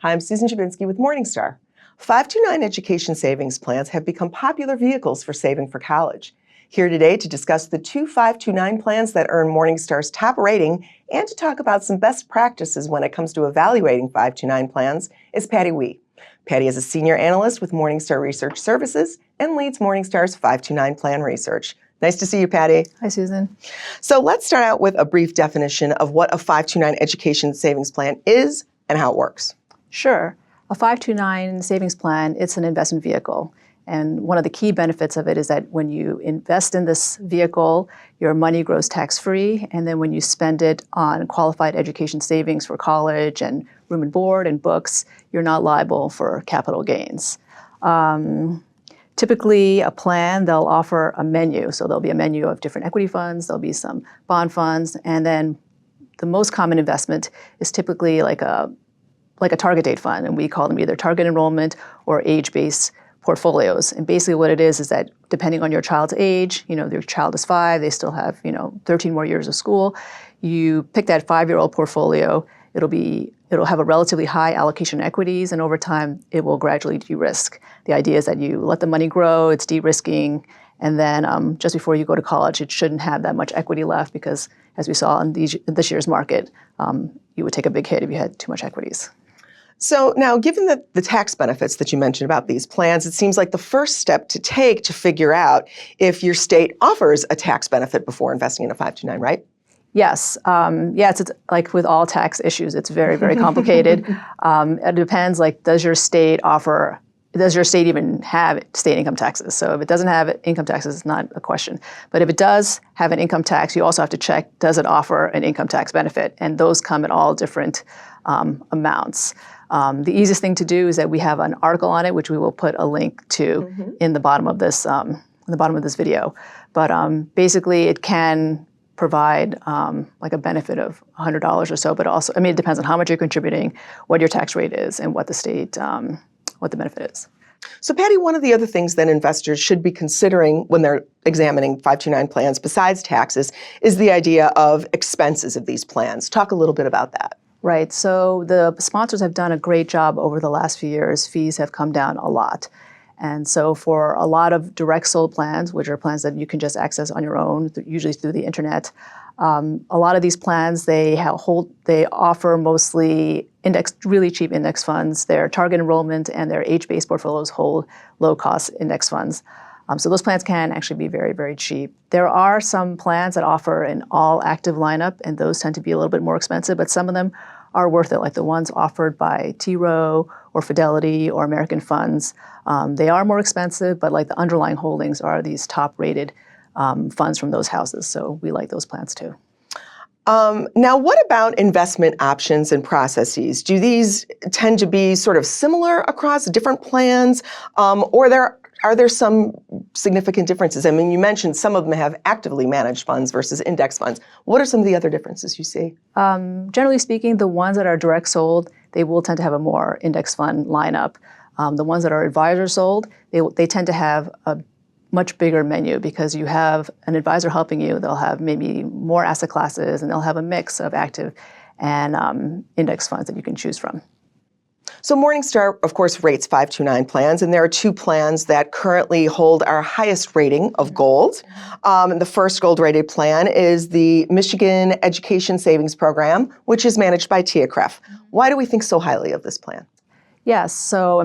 Hi, I'm Susan Jabinski with Morningstar. 529 education savings plans have become popular vehicles for saving for college. Here today to discuss the two 529 plans that earn Morningstar's top rating and to talk about some best practices when it comes to evaluating 529 plans is Patty Wee. Patty is a senior analyst with Morningstar Research Services and leads Morningstar's 529 plan research. Nice to see you, Patty. Hi, Susan. So let's start out with a brief definition of what a 529 education savings plan is and how it works. Sure. A 529 savings plan, it's an investment vehicle. And one of the key benefits of it is that when you invest in this vehicle, your money grows tax-free. And then when you spend it on qualified education savings for college and room and board and books, you're not liable for capital gains. Typically, a plan, they'll offer a menu. So there'll be a menu of different equity funds, there'll be some bond funds, and then the most common investment is typically like a target date fund, and we call them either target enrollment or age-based portfolios. And basically what it is that depending on your child's age, your child is 5, they still have, 13 more years of school, you pick that 5-year-old portfolio, it'll have a relatively high allocation in equities, and over time it will gradually de-risk. The idea is that you let the money grow, it's de-risking, and then just before you go to college, it shouldn't have that much equity left because, as we saw in this year's market, you would take a big hit if you had too much equities. So now, given the tax benefits that you mentioned about these plans, it seems like the first step to take to figure out if your state offers a tax benefit before investing in a 529, right? Yes. It's like with all tax issues, it's very, very complicated. It depends, does your state even have state income taxes? So if it doesn't have income taxes, it's not a question. But if it does have an income tax, you also have to check, does it offer an income tax benefit? And those come at all different amounts. The easiest thing to do is that we have an article on it, which we will put a link to in the bottom of this video. But basically, it can provide a benefit of $100 or so. But also, it depends on how much you're contributing, what your tax rate is, and what the benefit is. So, Patty, one of the other things that investors should be considering when they're examining 529 plans, besides taxes, is the idea of expenses of these plans. Talk a little bit about that. Right. So the sponsors have done a great job over the last few years. Fees have come down a lot. And so for a lot of direct sold plans, which are plans that you can just access on your own, usually through the internet, a lot of these plans, they offer mostly really cheap index funds. Their target enrollment and their age-based portfolios hold low-cost index funds. So those plans can actually be very, very cheap. There are some plans that offer an all-active lineup, and those tend to be a little bit more expensive, but some of them are worth it, like the ones offered by T. Rowe or Fidelity or American Funds. They are more expensive, but the underlying holdings are these top-rated funds from those houses, so we like those plans too. Now, what about investment options and processes? Do these tend to be sort of similar across different plans, or are there some significant differences? You mentioned some of them have actively managed funds versus index funds. What are some of the other differences you see? Generally speaking, the ones that are direct sold, they will tend to have a more index fund lineup. The ones that are advisor sold, they tend to have a much bigger menu because you have an advisor helping you. They'll have maybe more asset classes, and they'll have a mix of active and index funds that you can choose from. So Morningstar, of course, rates 529 plans, and there are two plans that currently hold our highest rating of gold. The first gold-rated plan is the Michigan Education Savings Program, which is managed by TIAA-CREF. Why do we think so highly of this plan? Yes, so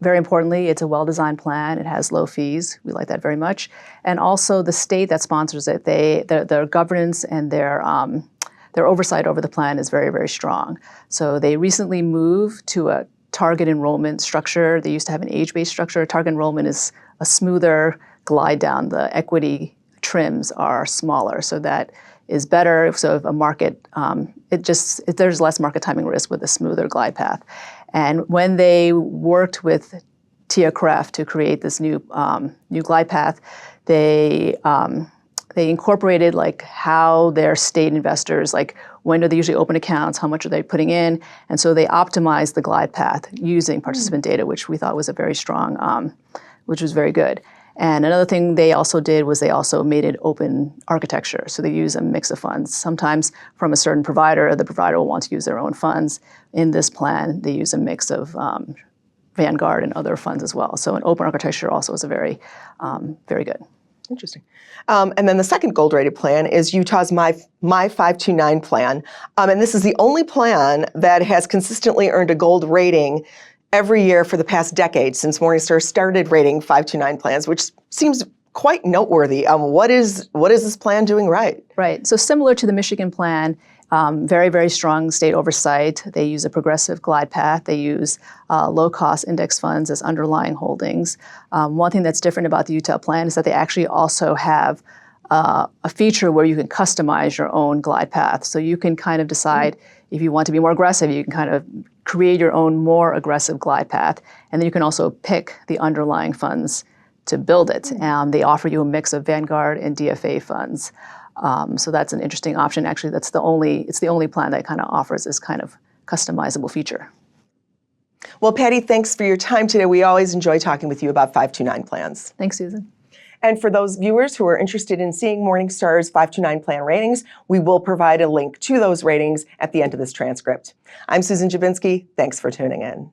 very importantly, it's a well-designed plan. It has low fees. We like that very much. And also the state that sponsors it, their governance and their oversight over the plan is very, very strong. So they recently moved to a target enrollment structure. They used to have an age-based structure. Target enrollment is a smoother glide down. The equity trims are smaller, so that is better. So if a market, there's less market timing risk with a smoother glide path. And when they worked with TIAA-CREF to create this new glide path, they incorporated how their state investors, when do they usually open accounts, how much are they putting in, and so they optimized the glide path using participant data, which we thought was a very strong, which was very good. And another thing they also did was they also made it open architecture. So they use a mix of funds. Sometimes from a certain provider, the provider will want to use their own funds. In this plan, they use a mix of Vanguard and other funds as well. So an open architecture also is a very good. Interesting. And then the second gold-rated plan is Utah's My 529 plan. And this is the only plan that has consistently earned a gold rating every year for the past decade since Morningstar started rating 529 plans, which seems quite noteworthy. What is this plan doing right? Right. So similar to the Michigan plan, very, very strong state oversight. They use a progressive glide path. They use low-cost index funds as underlying holdings. One thing that's different about the Utah plan is that they actually also have a feature where you can customize your own glide path. So you can kind of decide if you want to be more aggressive, you can kind of create your own more aggressive glide path. And then you can also pick the underlying funds to build it. They offer you a mix of Vanguard and DFA funds. So that's an interesting option. Actually, it's the only plan that kind of offers this kind of customizable feature. Well, Patty, thanks for your time today. We always enjoy talking with you about 529 plans. Thanks, Susan. And for those viewers who are interested in seeing Morningstar's 529 plan ratings, we will provide a link to those ratings at the end of this transcript. I'm Susan Jabinski. Thanks for tuning in.